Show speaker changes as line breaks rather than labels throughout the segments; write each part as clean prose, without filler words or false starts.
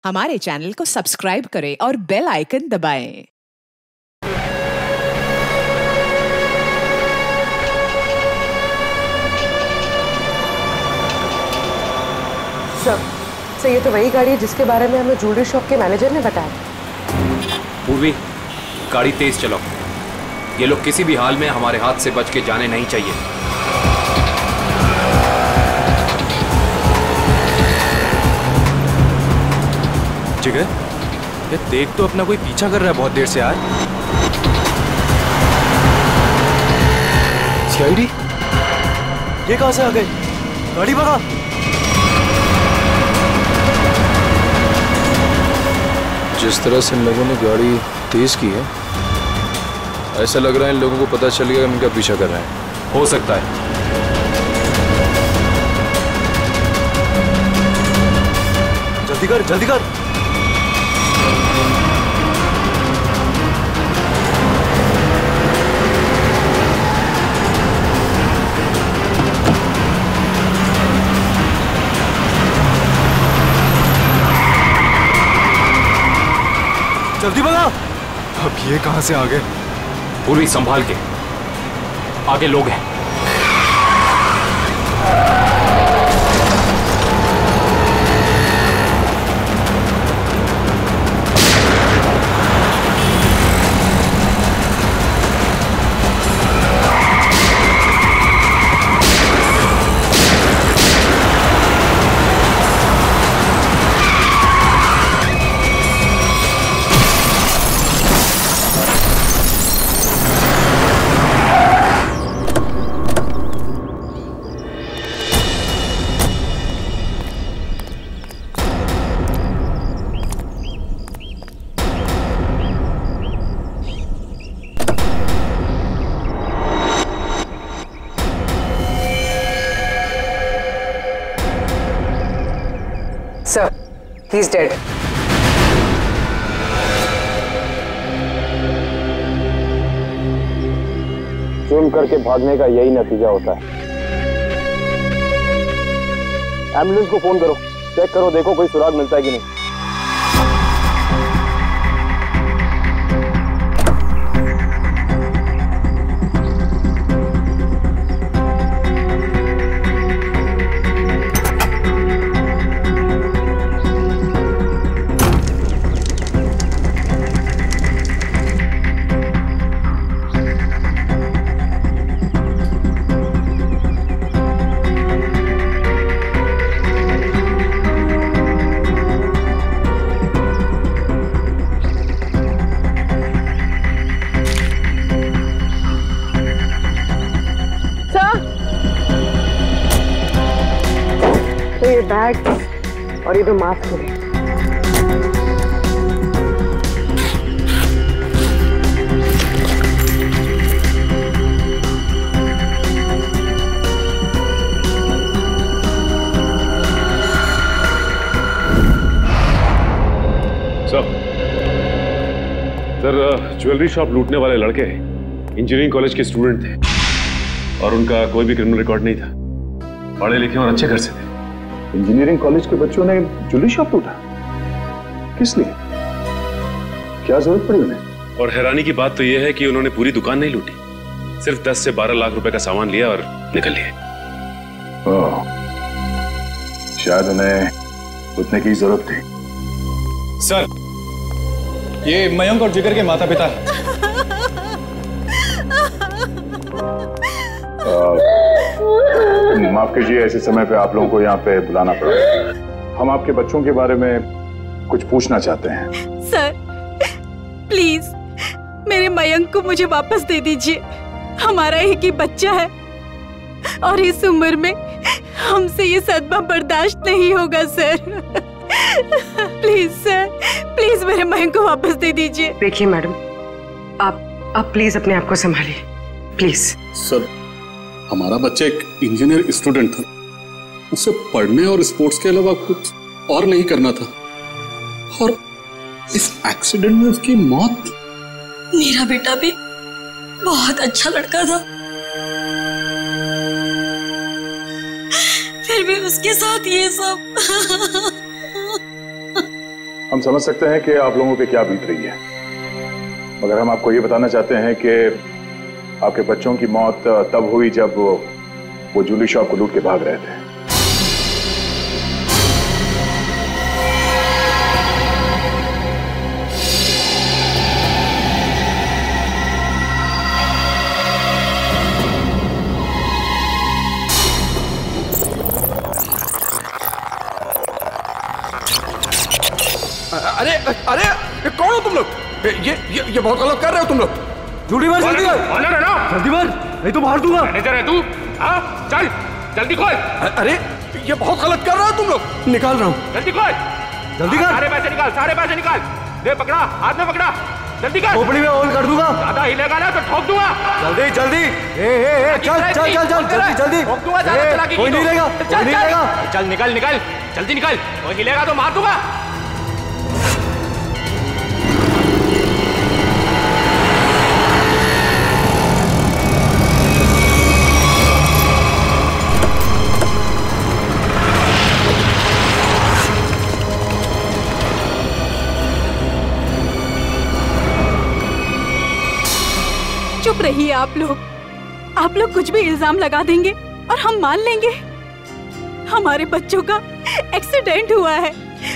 हमारे चैनल को सब्सक्राइब करें और बेल आइकन दबाएं।
सर ये तो वही गाड़ी है जिसके बारे में हमें ज्वेलरी शॉप के मैनेजर ने बताया।
पूर्वी, गाड़ी तेज चलाओ। ये लोग किसी भी हाल में हमारे हाथ से बच के जाने नहीं चाहिए।
जिगर, ये देख तो अपना कोई पीछा कर रहा है बहुत देर से यार। सीआईडी, ये कहां से आ गए? गाड़ी भगा।
जिस तरह से इन लोगों ने गाड़ी तेज की है, ऐसा लग रहा है इन लोगों को पता चल गया कि इनका पीछा कर रहे हैं।
हो सकता है।
जल्दी कर, जल्दी कर। जल्दी भगा। अब ये कहां से आ गए?
पूर्वी, संभाल के, आगे लोग हैं।
Sir, he's dead.
जुर्म करके भागने का यही नतीजा होता है। एम्बुलेंस को फोन करो, चेक करो, देखो कोई सुराग मिलता है कि नहीं।
तो ये बैग और ये दो मास्क मिले।
सर, ज्वेलरी शॉप लूटने वाले लड़के इंजीनियरिंग कॉलेज के स्टूडेंट थे और उनका कोई भी क्रिमिनल रिकॉर्ड नहीं था। पढ़े लिखे और अच्छे घर से थे।
इंजीनियरिंग कॉलेज के बच्चों ने ज्वेलरी शॉप लूटा? किस लिए? क्या जरूरत पड़ी उन्हें?
और हैरानी की बात तो यह है कि उन्होंने पूरी दुकान नहीं लूटी, सिर्फ 10 से 12 लाख रुपए का सामान लिया और निकल लिए।
शायद उन्हें उतने की जरूरत थी।
सर, ये मयंक और जिगर के माता पिता हैं।
माफ कीजिए, ऐसे समय पे आप लोगों को यहाँ पे बुलाना पड़ा। हम आपके बच्चों के बारे में कुछ पूछना चाहते हैं।
सर, प्लीज मेरे मयंक को मुझे वापस दे दीजिए। हमारा एक ही बच्चा है और इस उम्र में हमसे ये सदमा बर्दाश्त नहीं होगा सर। प्लीज सर, प्लीज मेरे मयंक को वापस दे दीजिए।
देखिए मैडम, आप प्लीज अपने आप को संभालिए, प्लीज।
सर, हमारा बच्चा एक इंजीनियर स्टूडेंट था, उसे पढ़ने और स्पोर्ट्स के अलावा कुछ और नहीं करना था और इस एक्सीडेंट में उसकी मौत।
मेरा बेटा भी बहुत अच्छा लड़का था, फिर भी उसके साथ ये सब।
हम समझ सकते हैं कि आप लोगों पे क्या बीत रही है, मगर हम आपको ये बताना चाहते हैं कि आपके बच्चों की मौत तब हुई जब वो ज्वेलरी शॉप को लूट के भाग रहे थे।
अरे अरे कौन हो तुम लोग? ये बहुत गलत कर रहे हो तुम लोग।
जल्दी मार, जल्दी मार, जल्दी मार, नहीं तो मार दूंगा।
मैनेजर है तू? हाँ चल जल्दी खोल।
अरे ये बहुत गलत कर रहे हो तुम लोग।
निकाल रहा हूँ,
जल्दी खोल,
जल्दी कर।
सारे पैसे निकाल, सारे पैसे निकाल। दे पकड़ा, हाथ में पकड़ा, जल्दी कर।
खोपड़ी में होल कर दूंगा।
ज्यादा हिलेगा ना तो ठोक दूंगा।
जल्दी जल्दी, चल चल चल चल जल्दी जल्दी।
ठोक दूंगा, ज्यादा चलाकी
कोई नहीं लेगा, कोई नहीं लेगा।
चल निकल निकल, जल्दी निकल, कोई हिलेगा तो मार दूंगा।
चुप रहिए आप लोग कुछ भी इल्जाम लगा देंगे और हम मान लेंगे। हमारे बच्चों का एक्सीडेंट हुआ है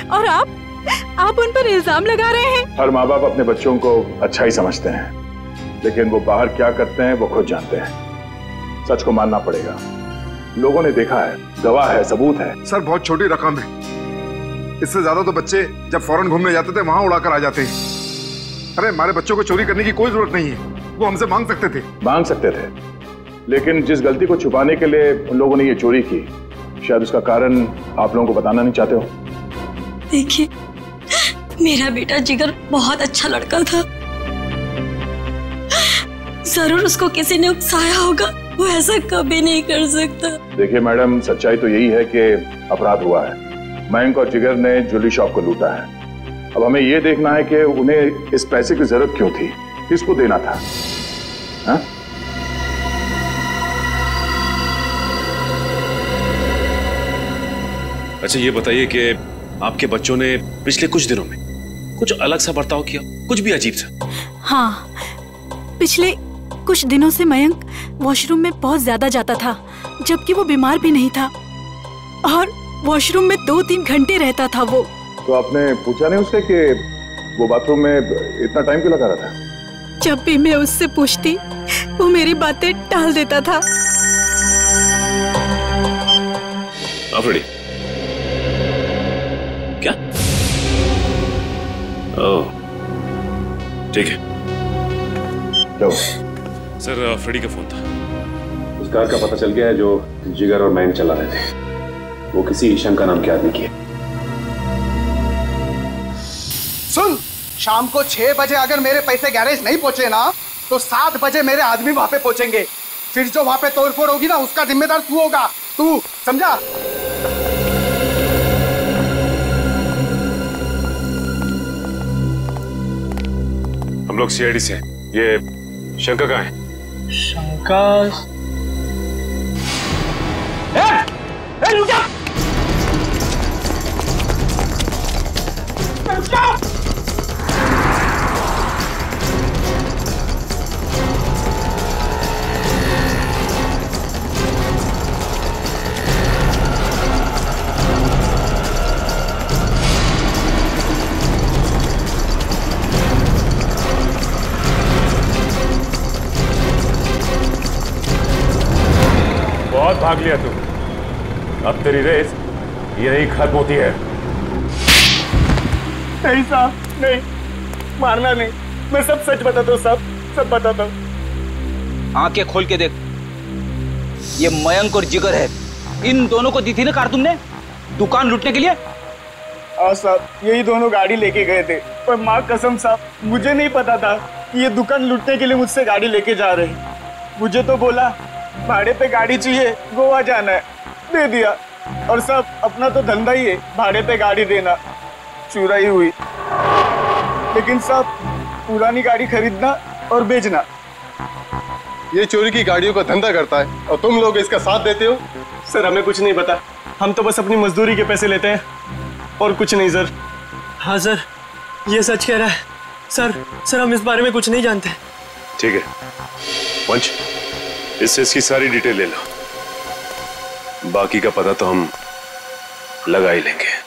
और आप उन पर इल्जाम लगा रहे हैं।
हर माँ बाप अपने बच्चों को अच्छा ही समझते हैं, लेकिन वो बाहर क्या करते हैं वो खुद जानते हैं। सच को मानना पड़ेगा, लोगों ने देखा है, गवाह है, सबूत है।
सर बहुत छोटी रकम है, इससे ज्यादा तो बच्चे जब फॉरेन घूमने जाते थे वहां उड़ाकर आ जाते हैं। अरे हमारे बच्चों को चोरी करने की कोई जरूरत नहीं है, वो हमसे मांग सकते थे, लेकिन जिस गलती को छुपाने के लिए उन लोगों ने ये चोरी की, शायद उसका कारण आप लोगों को बताना नहीं चाहते हो।
देखिए, मेरा बेटा जिगर बहुत अच्छा लड़का था, जरूर उसको किसी ने उकसाया होगा, वो ऐसा कभी नहीं कर सकता।
देखिए मैडम, सच्चाई तो यही है कि अपराध हुआ है। मयंक और जिगर ने ज्वेलरी शॉप को लूटा है। अब हमें ये देखना है कि उन्हें इस पैसे की जरूरत क्यों थी, किसको देना था। हा?
अच्छा ये बताइए कि आपके बच्चों ने पिछले कुछ दिनों में कुछ अलग सा बर्ताव किया, कुछ भी अजीब सा?
हाँ, पिछले कुछ दिनों से मयंक वॉशरूम में बहुत ज्यादा जाता था, जबकि वो बीमार भी नहीं था, और वॉशरूम में 2-3 घंटे रहता था वो।
तो आपने पूछा नहीं उससे कि वो बाथरूम में इतना टाइम क्यों लगा रहा था?
जब भी मैं उससे पूछती, वो मेरी बातें टाल देता था।
आफरीदी, क्या? ओह, ठीक है।
क्यों?
सर आफरीदी का फोन था।
उस कार का पता चल गया है जो जिगर और मयंक चला रहे थे। वो किसी शंका नाम के आदमी की है।
सुन, शाम को 6 बजे अगर मेरे पैसे गैरेज नहीं पहुंचे ना, तो 7 बजे मेरे आदमी वहां पे पहुंचेंगे। फिर जो वहां पे तोड़फोड़ होगी ना, उसका जिम्मेदार तू होगा, तू समझा?
हम लोग सीआईडी से हैं। ये शंका कहाँ है?
शंका
बहुत भाग लिया तू, अब तेरी रेस यही खत्म होती है।
नहीं साहब, नहीं, मारना नहीं, मैं सब सच बताता हूँ साहब, सब बताता हूँ।
आंखें खोल के देख, ये मयंक और जिगर है। इन दोनों को दी थी ना कार तुमने दुकान लूटने के लिए?
हाँ साहब, यही दोनों गाड़ी लेके गए थे, पर माँ कसम साहब, मुझे नहीं पता था कि ये दुकान लूटने के लिए मुझसे गाड़ी लेके जा रहे हैं। मुझे तो बोला भाड़े पे गाड़ी चाहिए, गोवा जाना है, दे दिया। और साहब अपना तो धंधा ही है भाड़े पे गाड़ी देना, चुराई हुई। लेकिन साहब पुरानी गाड़ी खरीदना और बेचना।
ये चोरी की गाड़ियों का धंधा करता है और तुम लोग इसका साथ देते हो।
सर हमें कुछ नहीं पता, हम तो बस अपनी मजदूरी के पैसे लेते हैं और कुछ नहीं सर।
हाँ सर, ये सच कह रहा है। सर हम इस बारे में कुछ नहीं जानते।
ठीक है पंच, इससे इसकी सारी डिटेल ले लो, बाकी का पता तो हम लगा ही लेंगे।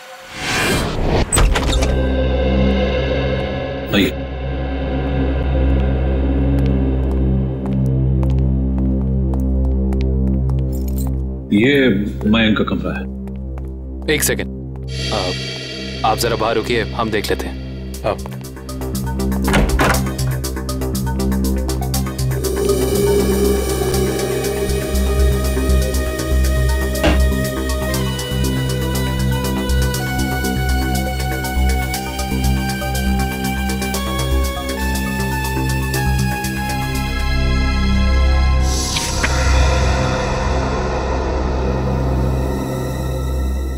ये मयंक का कमरा है।
एक सेकेंड, आप जरा बाहर रुकिए, हम देख लेते हैं।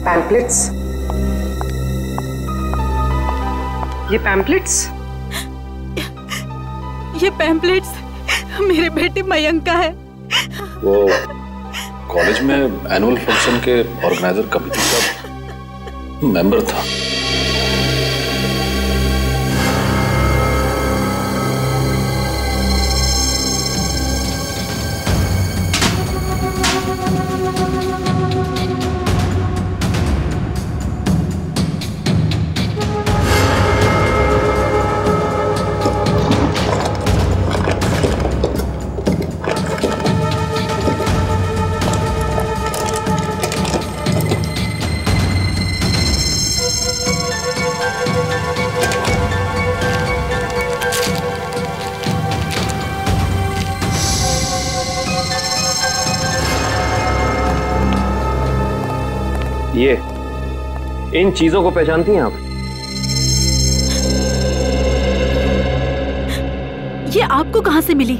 पैम्पलेट्स, ये पैम्पलेट्स,
ये पैम्पलेट्स मेरे बेटे मयंक का है।
वो कॉलेज में एनुअल फंक्शन के ऑर्गेनाइजर कमेटी का मेंबर था।
ये इन चीजों को पहचानती हैं आप?
ये आपको कहां से मिली?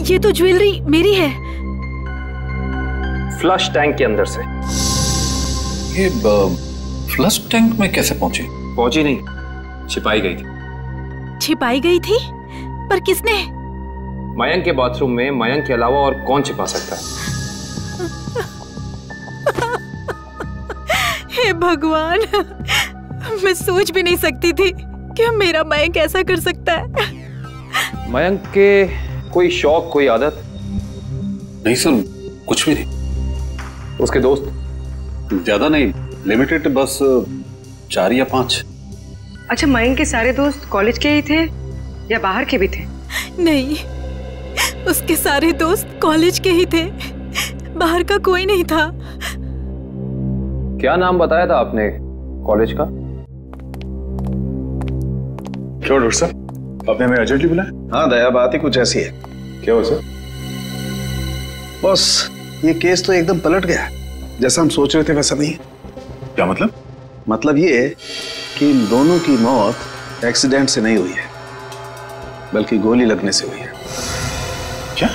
ये तो ज्वेलरी मेरी है।
फ्लश टैंक के अंदर से।
ये फ्लश टैंक में कैसे पहुंची?
पहुंची नहीं, छिपाई गई थी।
छिपाई गई थी? पर किसने?
मयंक के बाथरूम में मयंक के अलावा और कौन छिपा सकता है?
हे भगवान, मैं सोच भी नहीं सकती थी कि मेरा मयंक ऐसा कर सकता है।
मयंक के कोई शौक, कोई आदत?
नहीं सर, कुछ भी नहीं।
उसके दोस्त?
ज्यादा नहीं, लिमिटेड, बस 4 या 5।
अच्छा, मयंक के सारे दोस्त कॉलेज के ही थे या बाहर के भी थे?
नहीं, उसके सारे दोस्त कॉलेज के ही थे, बाहर का कोई नहीं था।
क्या नाम बताया था आपने कॉलेज का?
क्यों डॉक्टर साहब, आपने हमें अर्जेंटली बुलाया?
हाँ दया, बात ही कुछ ऐसी है।
क्या हुआ सर?
बॉस, ये केस तो एकदम पलट गया। जैसा हम सोच रहे थे वैसा नहीं।
क्या मतलब?
मतलब ये कि इन दोनों की मौत एक्सीडेंट से नहीं हुई है, बल्कि गोली लगने से हुई है।
क्या?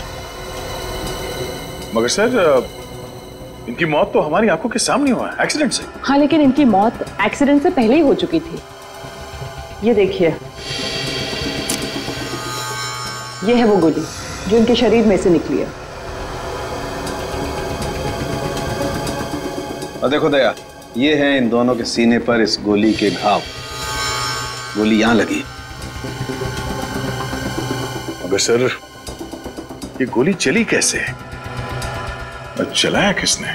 मगर सर, इनकी मौत तो हमारी आंखों के सामने हुआ है, एक्सीडेंट से।
हाँ, लेकिन इनकी मौत एक्सीडेंट से पहले ही हो चुकी थी। ये देखिए, ये है वो गोली जो इनके शरीर में से निकली है।
और देखो दया, ये है इन दोनों के सीने पर इस गोली के घाव। गोली यहां लगी।
मगर सर, ये गोली चली कैसे? और चलाया किसने?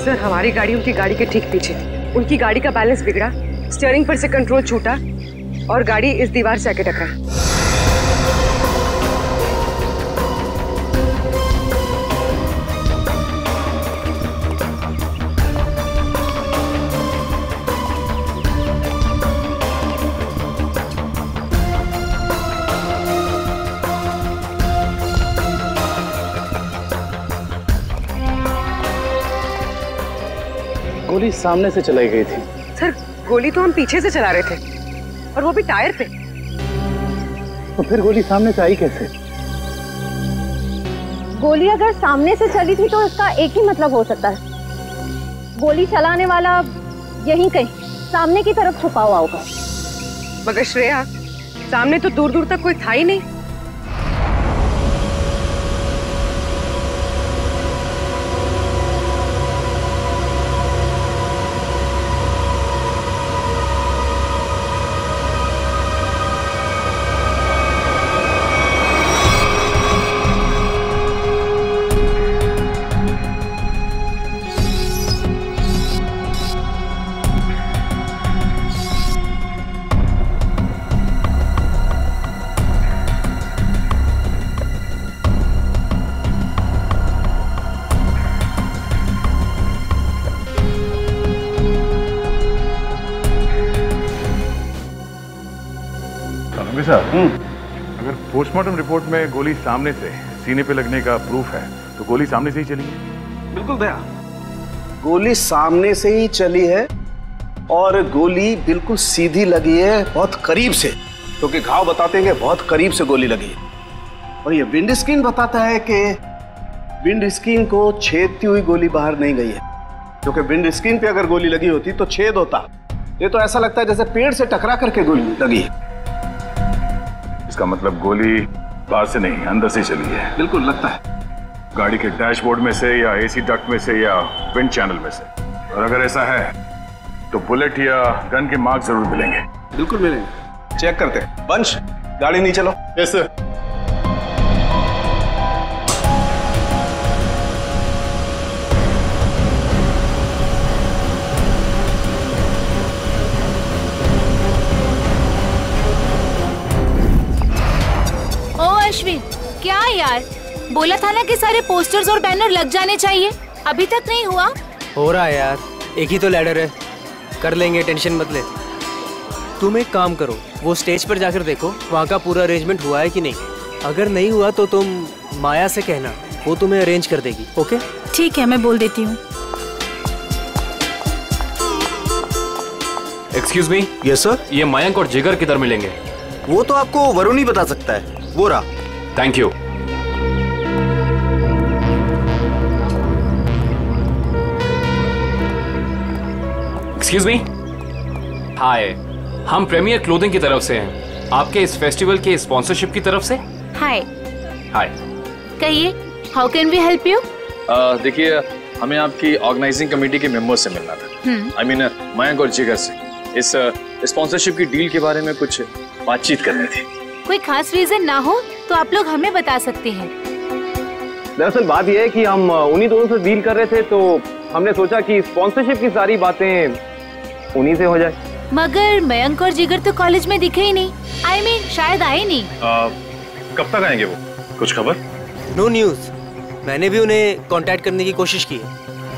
सर, हमारी गाड़ी उनकी गाड़ी के ठीक पीछे थी। उनकी गाड़ी का बैलेंस बिगड़ा, स्टीयरिंग पर से कंट्रोल छूटा और गाड़ी इस दीवार से आके टकराई।
गोली सामने से चलाई गई थी।
सर, गोली तो हम पीछे से चला रहे थे, और वो भी टायर पे।
तो फिर गोली सामने से आई कैसे?
गोली अगर सामने से चली थी तो इसका एक ही मतलब हो सकता है, गोली चलाने वाला यहीं कहीं सामने की तरफ छुपा हुआ होगा।
मगर श्रेया, सामने तो दूर दूर तक कोई था ही नहीं।
साहब, अगर पोस्टमार्टम रिपोर्ट में गोली सामने से सीने पे लगने का प्रूफ है तो गोली सामने से ही चली है।
बिल्कुल दया, गोली सामने से ही चली है और गोली बिल्कुल सीधी लगी है, बहुत करीब से, क्योंकि घाव बताते हैं कि बहुत करीब से गोली लगी है। और ये विंड स्क्रीन बताता है कि विंड स्क्रीन को छेदती हुई गोली बाहर नहीं गई है, क्योंकि विंड स्क्रीन पे अगर गोली लगी होती तो छेद होता। ये तो ऐसा लगता है जैसे पेड़ से टकरा करके गोली लगी है।
इसका मतलब गोली बाहर से नहीं, अंदर से चली है।
बिल्कुल लगता है
गाड़ी के डैशबोर्ड में से या एसी डक्ट में से या विंड चैनल में से। और अगर ऐसा है तो बुलेट या गन के मार्क जरूर मिलेंगे।
बिल्कुल मिलेंगे, चेक करते हैं। वंश, गाड़ी नहीं चलो।
Yes sir.
अश्विन, क्या यार, बोला था ना कि सारे पोस्टर्स और बैनर लग जाने चाहिए, अभी तक नहीं हुआ।
हो रहा है यार, एक ही तो लैडर है, कर लेंगे, टेंशन मत ले। तुम एक काम करो, वो स्टेज पर जाकर देखो वहाँ का पूरा अरेंजमेंट हुआ है कि नहीं। अगर नहीं हुआ तो तुम माया से कहना, वो तुम्हें अरेंज कर देगी। ओके
ठीक है, मैं बोल देती हूँ।
Excuse me.
Yes sir.
ये मयंक और जिगर किधर मिलेंगे?
वो तो आपको वरुण ही बता सकता है, वो रहा।
Thank you. Excuse me. Hi, हम प्रीमियर क्लोथिंग की तरफ से हैं, आपके इस फेस्टिवल के स्पॉन्सरशिप की तरफ से।
हाय।
हाय।
कहिए, how can we help you?
देखिए, हमें आपकी ऑर्गेनाइजिंग कमेटी के मेंबर से मिलना था। आई मीन मयंक और जिगर से इस स्पॉन्सरशिप की डील के बारे में कुछ बातचीत करनी थी।
कोई खास रीजन ना हो तो आप लोग हमें बता सकते हैं।
दरअसल बात यह है कि हम उन्हीं दोनों से डील कर रहे थे, तो हमने सोचा कि स्पॉन्सरशिप की सारी बातें उन्हीं से हो जाए।
मगर मयंक और जिगर तो कॉलेज में दिखे ही नहीं। आई मीन शायद आए नहीं।
कब तक आएंगे वो? कुछ खबर?
No news. मैंने भी उन्हें कांटेक्ट करने की कोशिश की है,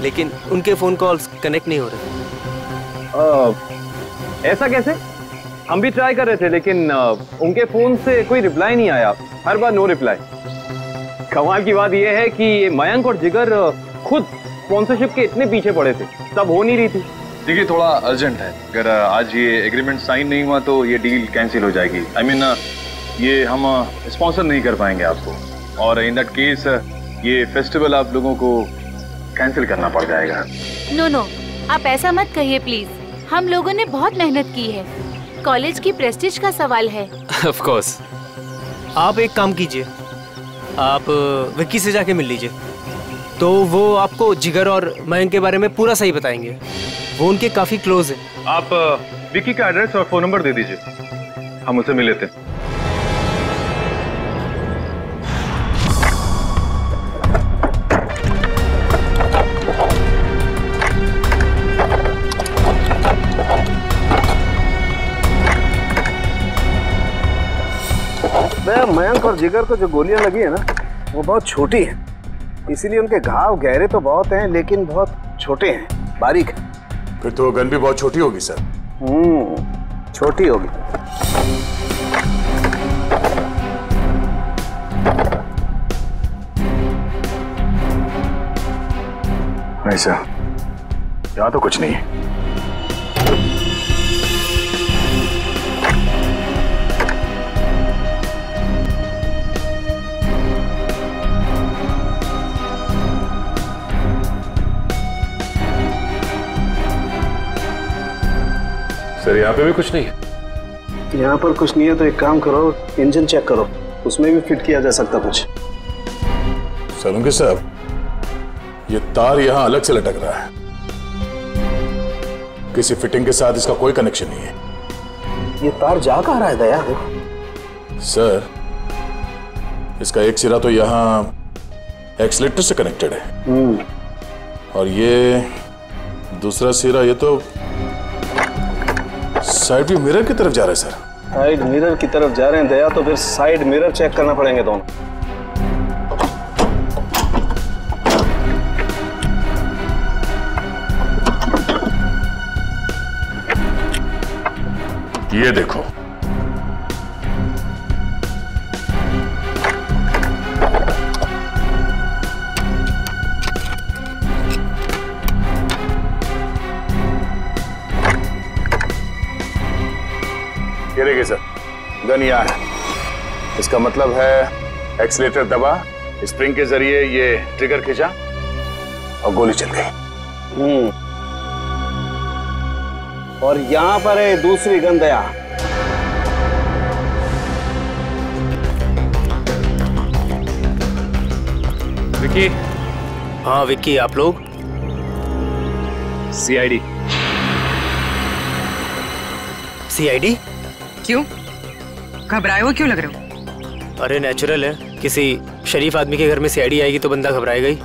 लेकिन उनके फोन कॉल्स कनेक्ट नहीं हो रहे।
ऐसा कैसे? हम भी ट्राई कर रहे थे, लेकिन उनके फोन से कोई रिप्लाई नहीं आया, हर बार नो रिप्लाई। कमाल की बात यह है कि मयंक और जिगर खुद स्पॉन्सरशिप के इतने पीछे पड़े थे, तब हो नहीं रही थी।
देखिए, थोड़ा अर्जेंट है, अगर आज ये एग्रीमेंट साइन नहीं हुआ तो ये डील कैंसिल हो जाएगी। आई मीन ये हम स्पॉन्सर नहीं कर पाएंगे आपको, और इन दैट केस ये फेस्टिवल आप लोगों को कैंसिल करना पड़ जाएगा।
नो नो, आप ऐसा मत कहिए प्लीज, हम लोगों ने बहुत मेहनत की है, कॉलेज की प्रेस्टीज का सवाल है।
Of course.
आप एक काम कीजिए, आप विक्की से जाके मिल लीजिए, तो वो आपको जिगर और मयंक के बारे में पूरा सही बताएंगे। वो उनके काफी क्लोज है।
आप विक्की का एड्रेस और फोन नंबर दे दीजिए, हम उसे मिल लेते हैं।
मयंक और जिगर को जो गोलियां लगी है ना, वो बहुत छोटी है, इसीलिए उनके घाव गहरे तो बहुत हैं, लेकिन बहुत छोटे हैं, बारीक है।
फिर तो गन भी बहुत छोटी होगी सर।
छोटी होगी।
नहीं सर, यहाँ तो कुछ नहीं है।
सर, यहाँ पे भी कुछ नहीं है।
यहाँ पर कुछ नहीं है तो एक काम करो, इंजन चेक करो, उसमें भी फिट किया जा सकता कुछ।
सलूंगे साहब, ये तार यहाँ अलग से लटक रहा है, किसी फिटिंग के साथ इसका कोई कनेक्शन नहीं है।
ये तार जा कहाँ रहा है दया?
सर, इसका एक सिरा तो यहाँ एक्सीलेटर से कनेक्टेड है, और ये दूसरा सिरा ये तो साइड व्यू मिरर की तरफ जा रहा है। सर,
साइड मिरर की तरफ जा रहे हैं दया, तो फिर साइड मिरर चेक करना पड़ेंगे दोनों।
ये देखो, गन यहाँ है, इसका मतलब है एक्सीलेटर दबा, स्प्रिंग के जरिए ये ट्रिगर खींचा और गोली चल गई।
और यहाँ पर है दूसरी गन दया।
विक्की।
हाँ विक्की, आप लोग?
सीआईडी।
सीआईडी?
क्यों? घबराए हो क्यों लग रहे हो?
अरे नेचुरल है, किसी शरीफ आदमी के घर में सीआईडी आएगी तो बंदा घबराएगा ही।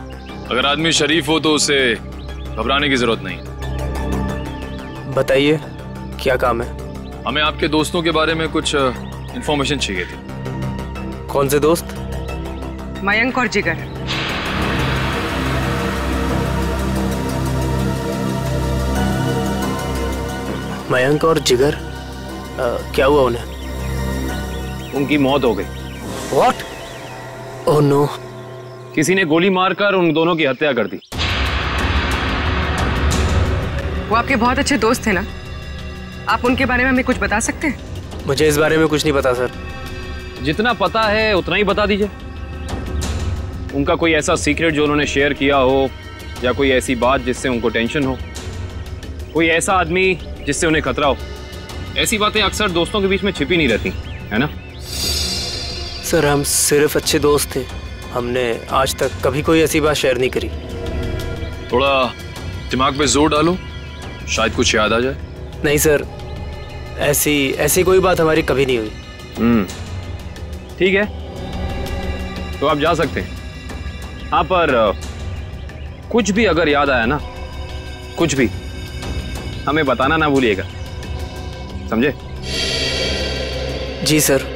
अगर आदमी शरीफ हो तो उसे घबराने की जरूरत नहीं।
बताइए क्या काम है?
हमें आपके दोस्तों के बारे में कुछ इंफॉर्मेशन चाहिए थी।
कौन से दोस्त?
मयंक और जिगर।
मयंक और जिगर? क्या हुआ उन्हें?
उनकी मौत हो गई।
What? Oh no!
किसी ने गोली मारकर उन दोनों की हत्या कर दी।
वो आपके बहुत अच्छे दोस्त थे ना? आप उनके बारे में हमें कुछ बता सकते हैं?
मुझे इस बारे में कुछ नहीं पता सर।
जितना पता है उतना ही बता दीजिए। उनका कोई ऐसा सीक्रेट जो उन्होंने शेयर किया हो, या कोई ऐसी बात जिससे उनको टेंशन हो, कोई ऐसा आदमी जिससे उन्हें खतरा हो। ऐसी बातें अक्सर दोस्तों के बीच में छिपी नहीं रहती, है ना?
सर हम सिर्फ अच्छे दोस्त थे, हमने आज तक कभी कोई ऐसी बात शेयर नहीं करी।
थोड़ा दिमाग पे जोर डालो, शायद कुछ याद आ जाए।
नहीं सर, ऐसी कोई बात हमारी कभी नहीं हुई।
ठीक है, तो आप जा सकते हैं। हाँ, पर कुछ भी अगर याद आया ना, कुछ भी, हमें बताना ना भूलिएगा, समझे?
जी सर।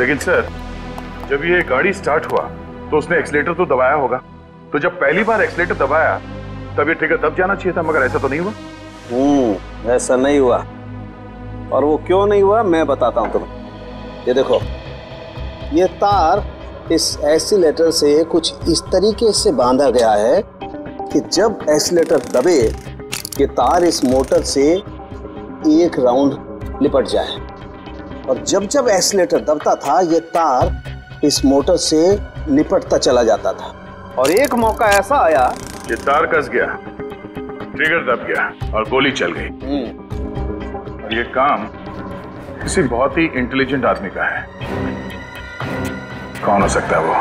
लेकिन सर, जब ये गाड़ी स्टार्ट हुआ तो उसने एक्सीलेटर तो दबाया होगा, तो जब पहली बार एक्सीलेटर दबाया तब ये ट्रिगर दब जाना चाहिए था, मगर ऐसा तो नहीं हुआ।
ऐसा नहीं हुआ। और वो क्यों नहीं हुआ मैं बताता हूं तुम्हें। ये देखो, ये तार इस एक्सीलेटर से कुछ इस तरीके से बांधा गया है कि जब एक्सीलेटर दबे ये तार इस मोटर से एक राउंड लिपट जाए, और जब जब एक्सीलेटर दबता था ये तार इस मोटर से लिपटता चला जाता था। और एक मौका ऐसा आया
कि तार कस गया, ट्रिगर दब गया और गोली चल गई। और ये काम किसी बहुत ही इंटेलिजेंट आदमी का है। कौन हो सकता है वो?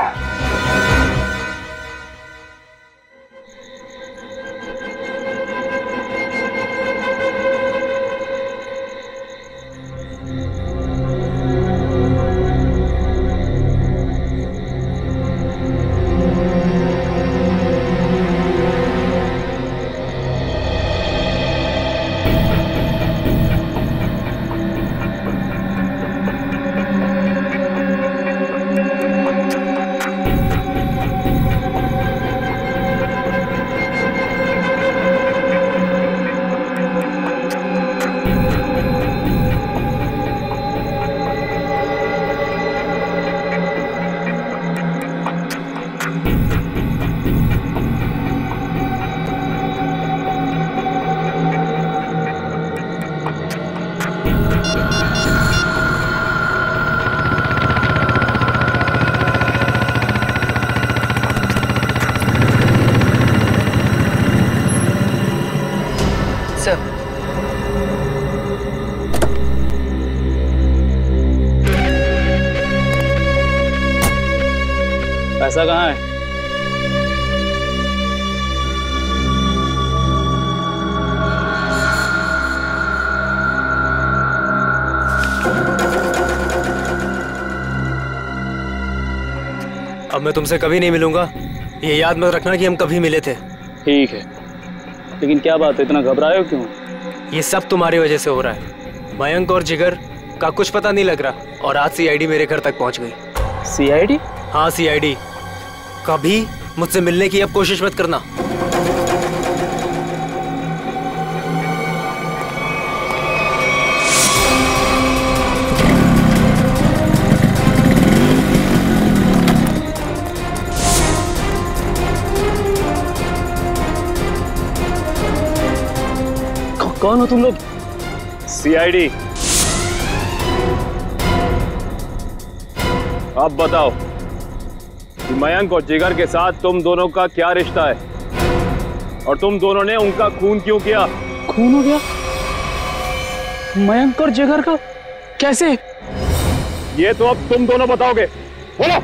पैसा कहाँ है?
अब मैं तुमसे कभी नहीं मिलूंगा, ये याद मत रखना कि हम कभी मिले थे।
ठीक है, लेकिन क्या बात है, इतना घबराए हो क्यों?
ये सब तुम्हारी वजह से हो रहा है। मयंक और जिगर का कुछ पता नहीं लग रहा, और आज सीआईडी मेरे घर तक पहुंच गई।
सीआईडी?
हाँ सीआईडी। कभी मुझसे मिलने की अब कोशिश मत करना।
कौन हो तुम लोग?
सीआईडी। अब बताओ कि मयंक और जिगर के साथ तुम दोनों का क्या रिश्ता है और तुम दोनों ने उनका खून क्यों किया?
खून हो गया? मयंक और जिगर का कैसे?
ये तो अब तुम दोनों बताओगे। बोलो।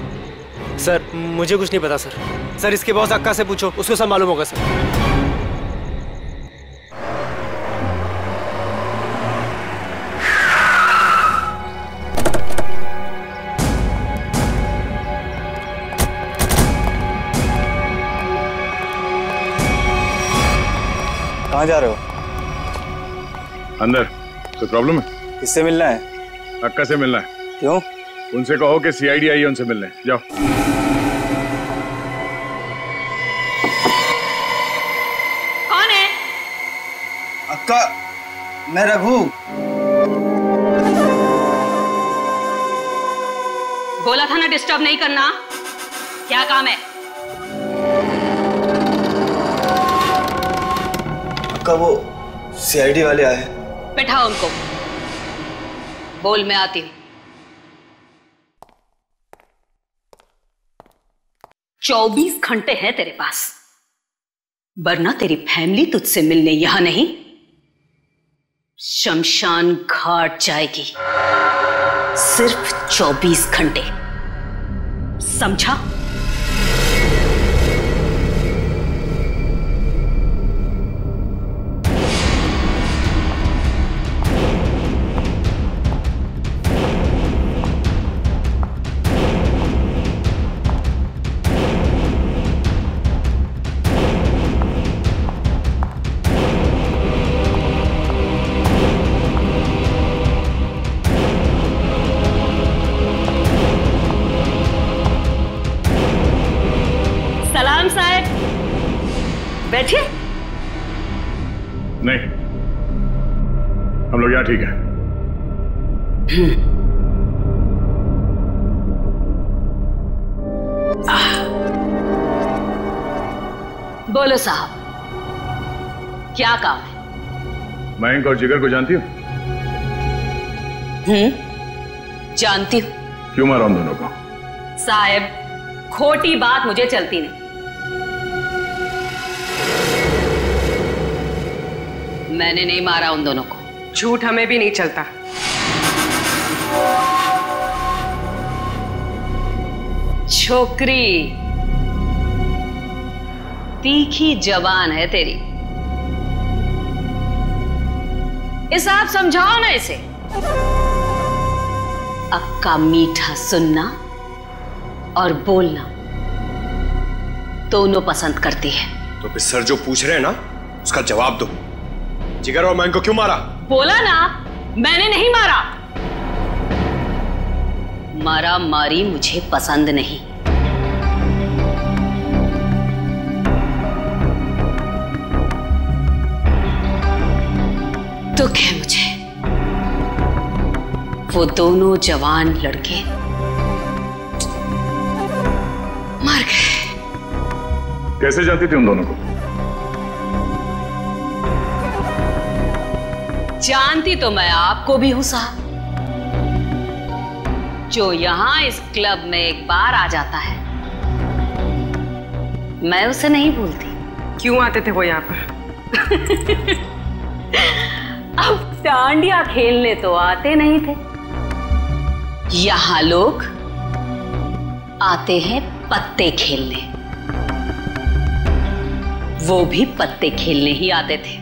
सर मुझे कुछ नहीं पता सर। सर इसके बॉस अक्का से पूछो, उसको सब मालूम होगा सर।
कहाँ जा रहे हो?
अंदर। कोई प्रॉब्लम है?
किससे मिलना है?
अक्का से मिलना है।
क्यों?
उनसे कहो कि सीआईडी आई है उनसे मिलने। जाओ।
कौन है?
अक्का, मैं रघु।
बोला था ना डिस्टर्ब नहीं करना। क्या काम है?
अक्का वो सीआईडी वाले आए।
बैठाओ उनको। बोल, मैं आती हूँ। 24 घंटे हैं तेरे पास, वरना तेरी फैमिली तुझसे मिलने यहां नहीं, शमशान घाट जाएगी। सिर्फ 24 घंटे, समझा? बैठिए।
नहीं, हम लोग यहाँ ठीक है।
बोलो साहब, क्या काम है?
मयंक और जिगर को जानती हो?
जानती हूँ।
क्यों मारा उन दोनों को?
साहब, खोटी बात मुझे चलती नहीं। मैंने नहीं मारा उन दोनों को।
झूठ हमें भी नहीं चलता।
छोकरी तीखी जबान है तेरी, इसे आप समझाओ ना इसे। अक्का मीठा सुनना और बोलना दोनों पसंद करती है।
तो फिर सर जो पूछ रहे हैं ना उसका जवाब दो। जिगर और मयंक को क्यों मारा?
बोला ना, मैंने नहीं मारा। मारा मारी मुझे पसंद नहीं। दुख है मुझे, वो दोनों जवान लड़के मर गए।
कैसे जानती थी उन दोनों को?
जानती तो मैं आपको भी हूं साहब। जो यहां इस क्लब में एक बार आ जाता है, मैं उसे नहीं भूलती।
क्यों आते थे वो यहाँ पर?
अब डांडिया खेलने तो आते नहीं थे। यहां लोग आते हैं पत्ते खेलने। वो भी पत्ते खेलने ही आते थे।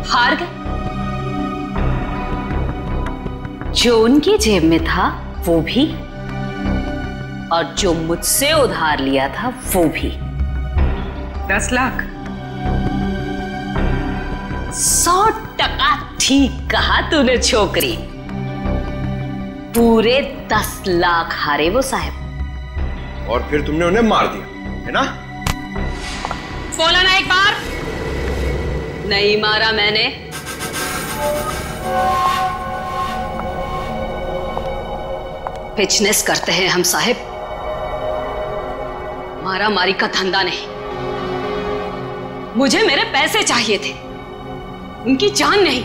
हार गए। जो उनकी जेब में था वो भी, और जो मुझसे उधार लिया था वो भी।
10 लाख।
100% ठीक कहा तूने छोकरी। पूरे 10 लाख हारे वो साहब।
और फिर तुमने उन्हें मार दिया, है ना?
बोला ना एक बार। नहीं मारा मैंने। बिजनेस करते हैं हम साहब, मारा मारी का धंधा नहीं। मुझे मेरे पैसे चाहिए थे, उनकी जान नहीं।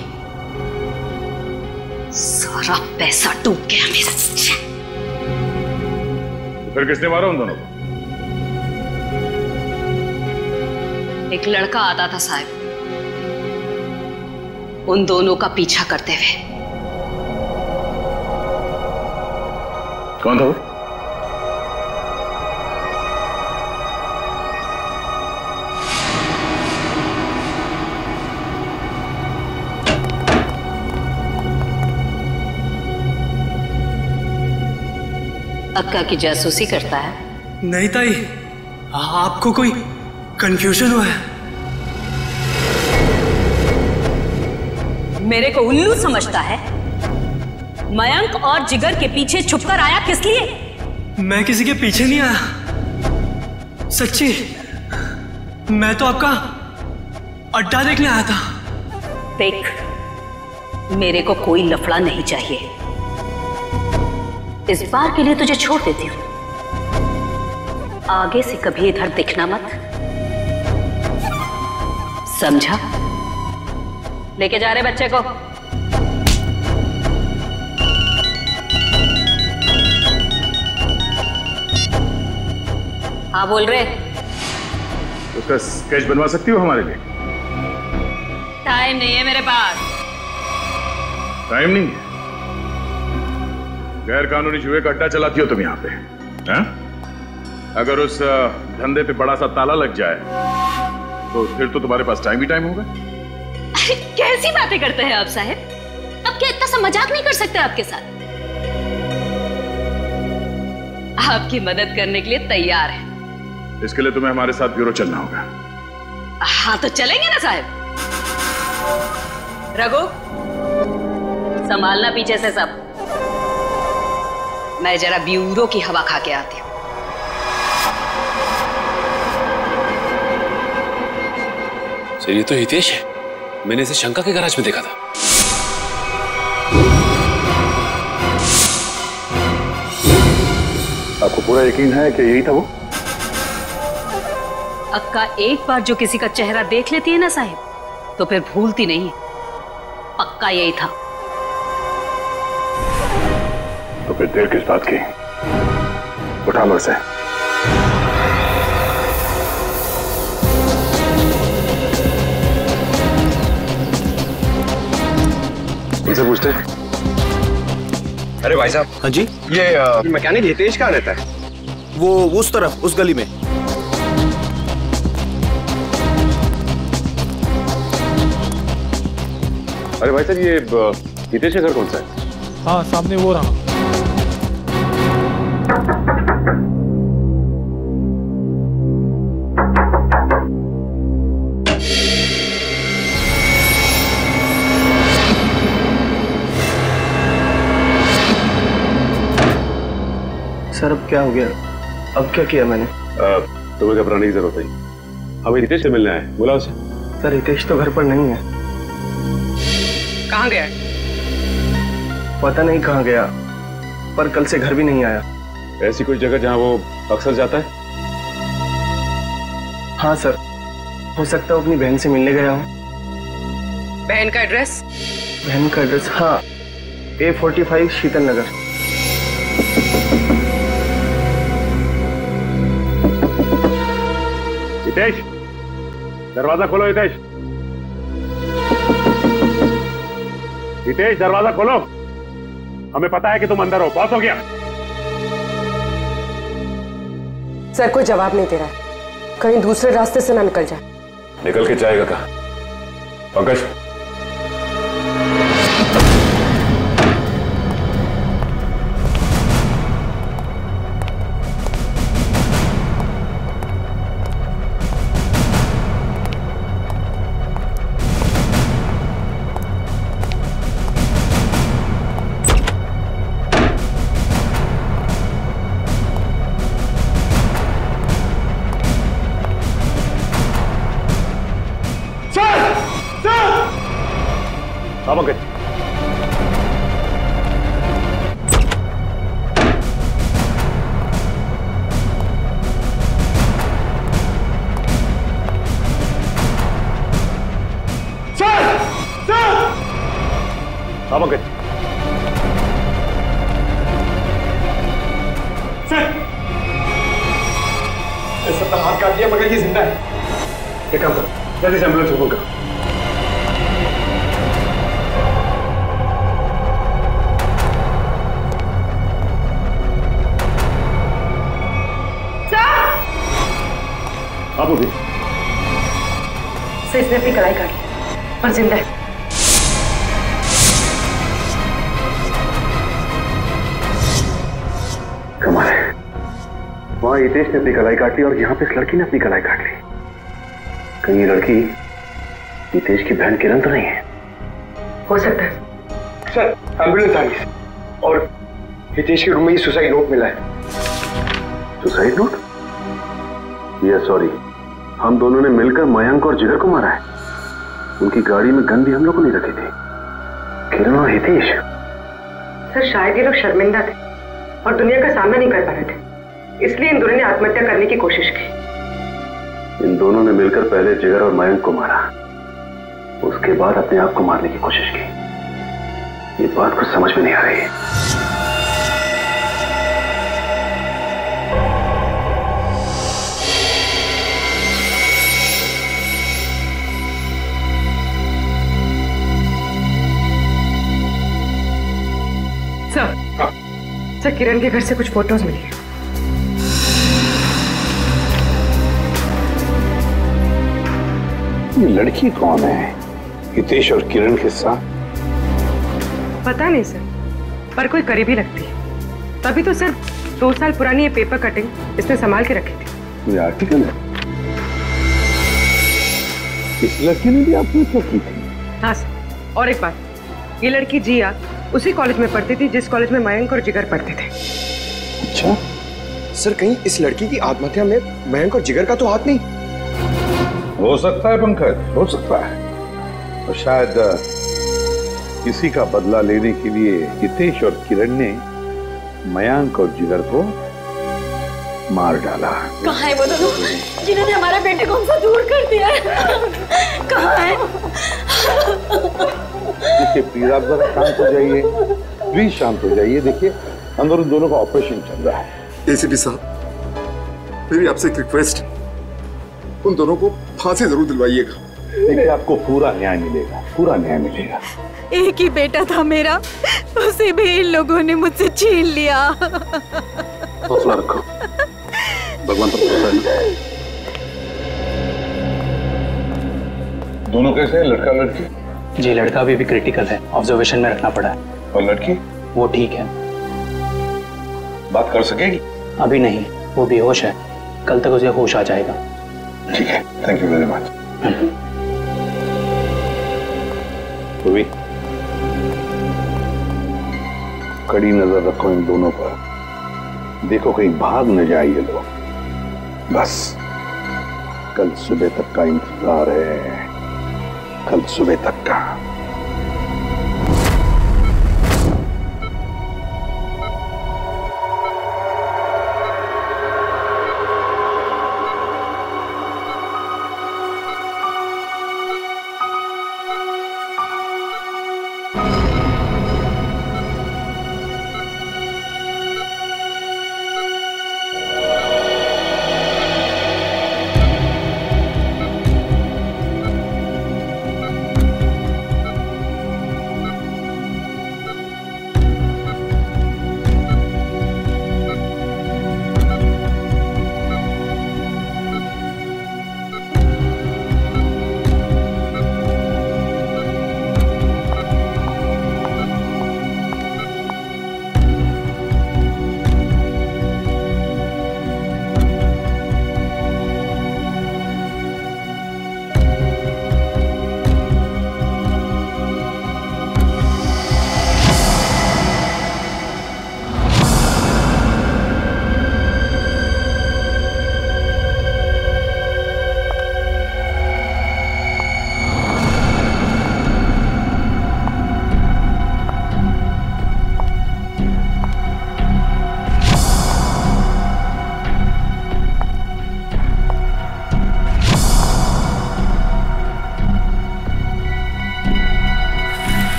सारा पैसा डूब गया मेरा।
फिर किसने मारा उन दोनों को?
एक लड़का आता था साहब, उन दोनों का पीछा करते हुए।
कौन था वो?
अक्का की जासूसी करता है?
नहीं ताई, आपको कोई कंफ्यूजन हुआ है?
मेरे को उल्लू समझता है? मयंक और जिगर के पीछे छुपकर आया किस लिए?
मैं किसी के पीछे नहीं आया, सच्ची। मैं तो आपका अड्डा देखने आया था।
देख, मेरे को कोई लफड़ा नहीं चाहिए। इस बार के लिए तुझे छोड़ देती हूँ, आगे से कभी इधर दिखना मत, समझा? लेके जा रहे बच्चे को। हाँ बोल रहे।
उसका स्केच बनवा सकती हो हमारे लिए?
टाइम नहीं है मेरे पास।
टाइम नहीं है? गैर कानूनी जुए का अड्डा चलाती हो तुम यहाँ पे, हैं? अगर उस धंधे पे बड़ा सा ताला लग जाए तो फिर तो तुम्हारे पास टाइम ही टाइम होगा।
अरे कैसी बातें करते हैं आप साहब? अब क्या इतना सा मजाक नहीं कर सकते आपके साथ? आपकी मदद करने के लिए तैयार है।
इसके लिए तुम्हें हमारे साथ ब्यूरो चलना होगा।
हाँ तो चलेंगे ना साहब। रघु, संभालना पीछे से सब। मैं जरा ब्यूरो की हवा खा के आती हूँ।
सर ये तो हितेश है, मैंने इसे शंका के गैराज में देखा था।
आपको पूरा यकीन है कि यही था वो?
अक्का एक बार जो किसी का चेहरा देख लेती है ना साहिब, तो फिर भूलती नहीं। पक्का यही था।
तो फिर देर किस बात की? उठा लो इसे।
इनसे पूछते हैं। अरे भाई साहब।
हाँ जी।
ये मैकेनिक हितेश कहाँ रहता है?
वो उस तरफ, उस गली में।
अरे भाई साहब, ये हितेश का घर कौन सा है?
हाँ सामने वो रहा।
सर अब क्या हो गया? अब क्या किया मैंने?
तुम्हें घबराने की जरूरत नहीं, हमें हितेश से मिलना है। बुला उसे।
सर हितेश तो घर पर नहीं है।
कहाँ गया?
पता नहीं कहाँ गया, पर कल से घर भी नहीं आया।
ऐसी कोई जगह जहाँ वो अक्सर जाता है?
हाँ सर, हो सकता है अपनी बहन से मिलने गया हूँ।
बहन का एड्रेस?
बहन का एड्रेस, हाँ, A45 शीतल नगर।
हितेश, दरवाजा खोलो। हितेश, हितेश दरवाजा खोलो। हमें पता है कि तुम अंदर हो। बॉस हो गया।
सर कोई जवाब नहीं दे रहा है, कहीं दूसरे रास्ते से ना निकल जाए।
निकल के जाएगा कहाँ? पंकज,
पंकज,
हाँ पंकज।
सर हाथ काट दिया मगर ये जिंदा है।
एक काम करो, जल्दी से एम्बुलेंस को फोन करो। आप भी
सर, इसने अपनी कलाई काटी पर जिंदा है।
कमाल है, वहां हितेश ने अपनी कलाई काट ली और यहाँ पे इस लड़की ने अपनी कलाई काट ली। कहीं ये लड़की हितेश की बहन किरण तो नहीं है?
हो सकता है।
सर एम्बुलेंस आ गई और हितेश के रूम में सुसाइड नोट मिला है।
Suicide note? ये सॉरी, हम दोनों ने मिलकर मयंक और जिगर को मारा है। उनकी गाड़ी में गन भी हम लोगों ने रखी थी, किरण और हितेश।
सर शायद ये लोग शर्मिंदा थे और दुनिया का सामना नहीं कर पा रहे थे, इसलिए इन दोनों ने आत्महत्या करने की कोशिश की।
इन दोनों ने मिलकर पहले जिगर और मयंक को मारा, उसके बाद अपने आप को मारने की कोशिश की। ये बात कुछ समझ में नहीं आ रही है।
सर, किरण के घर से कुछ फोटोज मिली है।
ये लड़की कौन है? हितेश और किरण के साथ?
पता नहीं सर, पर कोई करीबी लगती है। तभी तो सर 2 साल पुरानी ये पेपर कटिंग इसने संभाल के रखी थी।
ये आर्टिकल है? इस लड़की ने भी आत्महत्या की थी?
हाँ सर, और एक बात, ये लड़की जिया उसी कॉलेज में पढ़ती थी जिस कॉलेज में मयंक और जिगर पढ़ते थे।
अच्छा सर, कहीं इस लड़की की आत्महत्या में मयंक और जिगर का तो हाथ नहीं?
हो सकता है पंकज, हो सकता है। और शायद किसी का बदला लेने के लिए हितेश और किरण ने मयंक और जिगर को मार डाला।
कहाँ है वो दोनों जिन्होंने हमारे बेटे को हमसे दूर कर दिया है? कहाँ है?
देखिए प्लीज आप जरा शांत हो जाइए, प्लीज शांत हो जाइए। देखिए अंदर उन दोनों का ऑपरेशन चल रहा है।
एसीपी साहब, मेरी आपसे एक रिक्वेस्ट, उन दोनों को फांसी जरूर दिलवाइएगा।
देखिए आपको पूरा न्याय मिलेगा, पूरा न्याय मिलेगा।
एक ही बेटा था मेरा, उसे भी इन लोगों ने मुझसे छीन लिया।
हौसला रखो, भगवान पर भरोसा है। दोनों कैसे हैं, लड़का लड़की?
जी लड़का अभी भी क्रिटिकल है, ऑब्जर्वेशन में रखना पड़ा है।
और लड़की?
वो ठीक है।
बात कर सकेगी?
अभी नहीं, वो बेहोश है, कल तक उसे होश आ जाएगा।
ठीक है, थैंक यू वेरी मच। कड़ी नजर रखो इन दोनों पर, देखो कहीं भाग न जाए ये लोग। बस कल सुबह तक का इंतजार है, कल सुबह तक का।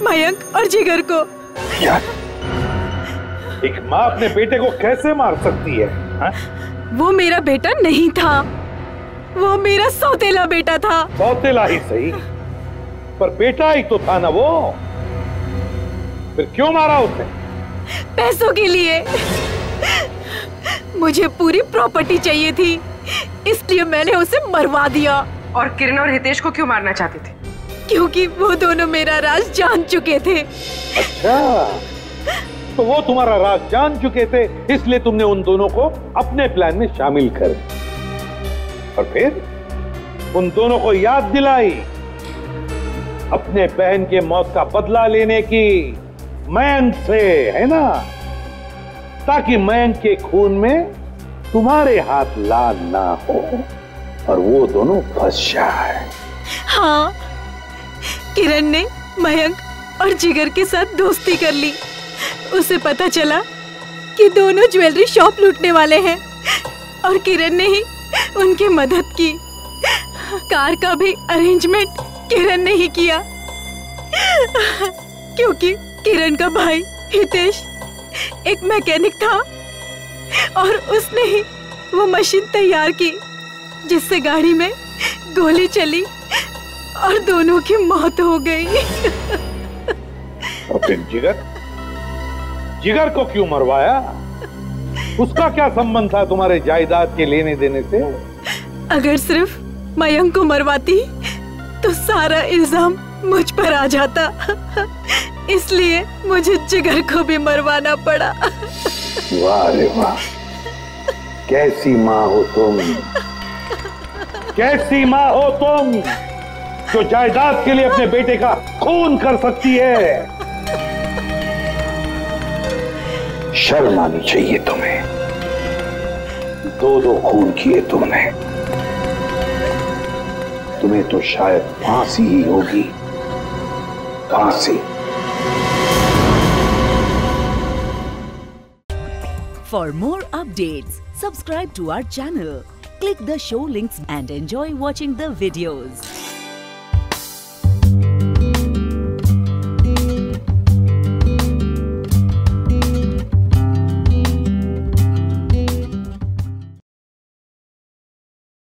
मयंक और जिगर को।
यार, एक माँ अपने बेटे को कैसे मार सकती है? हा?
वो मेरा बेटा नहीं था, वो मेरा सौतेला बेटा था।
सौतेला ही सही, पर बेटा ही तो था ना वो। फिर क्यों मारा उसने?
पैसों के लिए। मुझे पूरी प्रॉपर्टी चाहिए थी, इसलिए मैंने उसे मरवा दिया।
और किरण और हितेश को क्यों मारना चाहते थे?
क्योंकि वो दोनों मेरा राज जान चुके थे।
अच्छा, तो वो तुम्हारा राज जान चुके थे, इसलिए तुमने उन दोनों को अपने प्लान में शामिल कर, और फिर उन दोनों को याद दिलाई अपने बहन के मौत का बदला लेने की मयंक से, है ना? ताकि मयंक के खून में तुम्हारे हाथ लाल ना हो और वो दोनों फंस जाए।
हाँ, किरण ने मयंक और जिगर के साथ दोस्ती कर ली। उसे पता चला कि दोनों ज्वेलरी शॉप लूटने वाले हैं और किरण ने ही उनकी मदद की। कार का भी अरेंजमेंट किरण ने ही किया, क्योंकि किरण का भाई हितेश एक मैकेनिक था और उसने ही वो मशीन तैयार की जिससे गाड़ी में गोली चली और दोनों की मौत हो गई।
और फिर जिगर को क्यों मरवाया? उसका क्या संबंध था तुम्हारे जायदाद के लेने देने से?
अगर सिर्फ मयंक को मरवाती तो सारा इल्जाम मुझ पर आ जाता, इसलिए मुझे जिगर को भी मरवाना पड़ा।
वाह रे वाह, कैसी माँ हो तुम, कैसी माँ हो तुम जो जायदाद के लिए अपने बेटे का खून कर सकती है। शर्म आनी चाहिए तुम्हें, दो खून किए तुमने। तुम्हें तो शायद फांसी ही होगी, फांसी।
For more updates, subscribe to our channel, click the show links and enjoy watching the videos.